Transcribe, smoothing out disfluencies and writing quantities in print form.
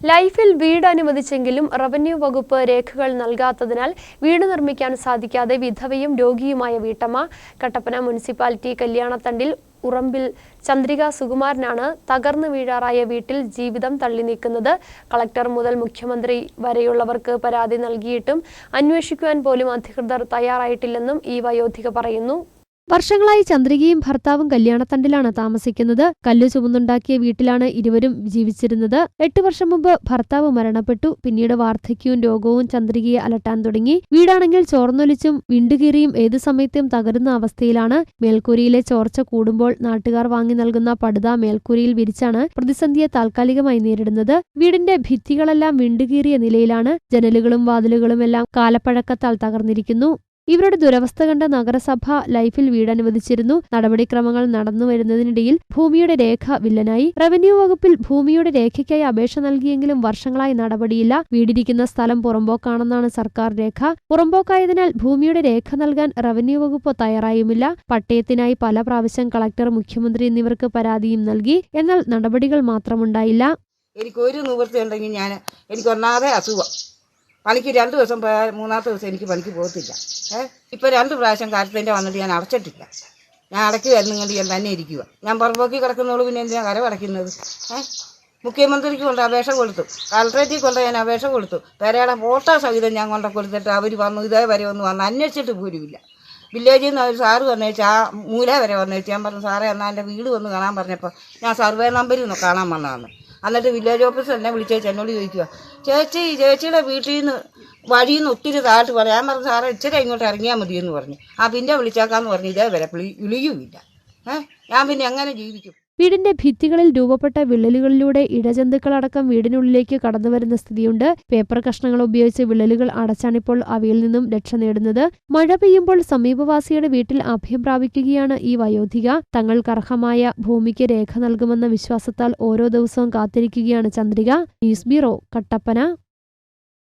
ലൈഫിൽ വീട് അനുവദിച്ചെങ്കിലും റവന്യൂ വകുപ്പ് രേഖകൾ നൽകാത്തതിനാൽ വീട് നിർമ്മിക്കാൻ സാധിക്കാതെ വിധവയും രോഗിയുമായ വീട്ടമ്മ കട്ടപ്പന മുനിസിപ്പാലിറ്റി കല്യാണത്തണ്ടിൽ ഉറമ്പിൽ ചന്ദ്രിക സുകുമാരനാണ് തകർന്നു വീഴാറായ വീട്ടിൽ ജീവിതം തള്ളി നീക്കുന്നത്. കളക്ടർ മുതൽ മുഖ്യമന്ത്രി വരെയുള്ളവർക്ക് പരാതി നൽകിയിട്ടും അന്വേഷിക്കുവാൻ പോലും അധികൃതർ തയ്യാറായിട്ടില്ലെന്നും ഈ വയോധിക പറയുന്നു. വർഷങ്ങളായി ചന്ദ്രികയും ഭർത്താവും കല്യാണത്തണ്ടിലാണ് താമസിക്കുന്നത്. കല്ല് ചുമന്നുണ്ടാക്കിയ വീട്ടിലാണ് ഇരുവരും ജീവിച്ചിരുന്നത്. 8 വർഷം മുമ്പ് ഭർത്താവ് മരണപ്പെട്ടു. പിന്നീട് വാർദ്ധക്യവും രോഗവും ചന്ദ്രികയെ അലട്ടാൻ തുടങ്ങി. വീടാണെങ്കിൽ ചോർന്നൊലിച്ചും വിണ്ടുകീറിയും ഏതു സമയത്തും തകരുന്ന അവസ്ഥയിലാണ്. മേൽക്കൂരയിലെ ചോർച്ച കൂടുമ്പോൾ നാട്ടുകാർ വാങ്ങി നൽകുന്ന പടുത മേൽക്കൂരയിൽ വിരിച്ചാണ് പ്രതിസന്ധിയെ താൽക്കാലികമായി നേരിടുന്നത്. വീടിന്റെ ഭിത്തികളെല്ലാം വിണ്ടുകീറിയ നിലയിലാണ്. ജനലുകളും വാതിലുകളുമെല്ലാം കാലപ്പഴക്കത്താൽ തകർന്നിരിക്കുന്നു. ഇവരുടെ ദുരവസ്ഥ കണ്ട നഗരസഭ ലൈഫിൽ വീടനുവദിച്ചിരുന്നു. നടപടിക്രമങ്ങൾ നടന്നു വരുന്നതിനിടയിൽ ഭൂമിയുടെ രേഖ വില്ലനായി. റവന്യൂ വകുപ്പിൽ ഭൂമിയുടെ രേഖയ്ക്കായി അപേക്ഷ നൽകിയെങ്കിലും വർഷങ്ങളായി നടപടിയില്ല. വീടിരിക്കുന്ന സ്ഥലം പുറമ്പോക്കാണെന്നാണ് സർക്കാർ രേഖ. പുറമ്പോക്കായതിനാൽ ഭൂമിയുടെ രേഖ നൽകാൻ റവന്യൂ വകുപ്പ് തയ്യാറായുമില്ല. പട്ടയത്തിനായി പല പ്രാവശ്യം കളക്ടർ, മുഖ്യമന്ത്രി എന്നിവർക്ക് പരാതിയും നൽകി. എന്നാൽ നടപടികൾ മാത്രമുണ്ടായില്ല. എനിക്കൊരു നിവൃത്തി ഉണ്ടെങ്കിൽ എനിക്ക് ഒന്നാതെ അസുഖം. പണിക്ക് 2 ദിവസം പോയാൽ 3-ാമത്തെ ദിവസം എനിക്ക് പണിക്ക് പോകത്തില്ല. ഇപ്പോൾ 2 പ്രാവശ്യം കാലത്തിൻ്റെ വന്നിട്ട് ഞാൻ അടച്ചിട്ടില്ല. ഞാൻ അടക്കി വരുന്നുകൊണ്ട് ഞാൻ തന്നെ ഇരിക്കുക. ഞാൻ പുറമ്പോക്കി കിടക്കുന്നോളൂ, പിന്നെ എന്തിനാണ് കരമടയ്ക്കുന്നത്? മുഖ്യമന്ത്രിക്ക് കൊണ്ട് അപേക്ഷ കൊടുത്തു, കളക്ടറേറ്റിൽ കൊണ്ട് ഞാൻ അപേക്ഷ കൊടുത്തു. പെരയുടെ ഫോട്ടോ സഹിതം ഞാൻ കൊണ്ട് കൊടുത്തിട്ട് അവർ വന്നു ഇതേവരെ ഒന്ന് വന്ന് അന്വേഷിച്ചിട്ട് പോലുമില്ല. വില്ലേജിൽ നിന്ന് ഒരു സാറ് വന്നേച്ച് ആ മൂല വരെ വന്നേച്ച് ഞാൻ പറഞ്ഞു, സാറേ എന്നാൽ എൻ്റെ വീട് വന്ന് കാണാൻ പറഞ്ഞപ്പോൾ ഞാൻ സർവേ നമ്പറിൽ നിന്ന് കാണാൻ വന്നതാണ്. എന്നിട്ട് വില്ലേജ് ഓഫീസർ എന്നെ വിളിച്ചേച്ച് എന്നോട് ചോദിക്കുക, ചേച്ചിയുടെ വീട്ടിൽ നിന്ന് വഴിയിൽ നിന്ന് ഒത്തിരി താഴ്ത്ത് പറയാം. ഞാൻ പറഞ്ഞു, സാറേ ഇച്ചിരി ഇങ്ങോട്ട് ഇറങ്ങിയാൽ മതിയെന്ന് പറഞ്ഞു. പിന്നെ വിളിച്ചാക്കാന്ന് പറഞ്ഞു. ഇതേവരെ വിളിയുമില്ല. ഞാൻ പിന്നെ എങ്ങനെ ജീവിക്കും? വീടിന്റെ ഭിത്തികളിൽ രൂപപ്പെട്ട വിള്ളലുകളിലൂടെ ഇഴജന്തുക്കളടക്കം വീടിനുള്ളിലേക്ക് കടന്നുവരുന്ന സ്ഥിതിയുണ്ട്. പേപ്പർ കഷ്ണങ്ങൾ ഉപയോഗിച്ച് വിള്ളലുകൾ അടച്ചാണിപ്പോൾ അവയിൽ നിന്നും രക്ഷ നേടുന്നത്. മഴ പെയ്യുമ്പോൾ സമീപവാസിയുടെ വീട്ടിൽ അഭയം പ്രാപിക്കുകയാണ് ഈ വയോധിക. തങ്ങൾക്കർഹമായ ഭൂമിക്ക് രേഖ നൽകുമെന്ന വിശ്വാസത്താൽ ഓരോ ദിവസവും കാത്തിരിക്കുകയാണ് ചന്ദ്രിക. News bureau, Kattappana.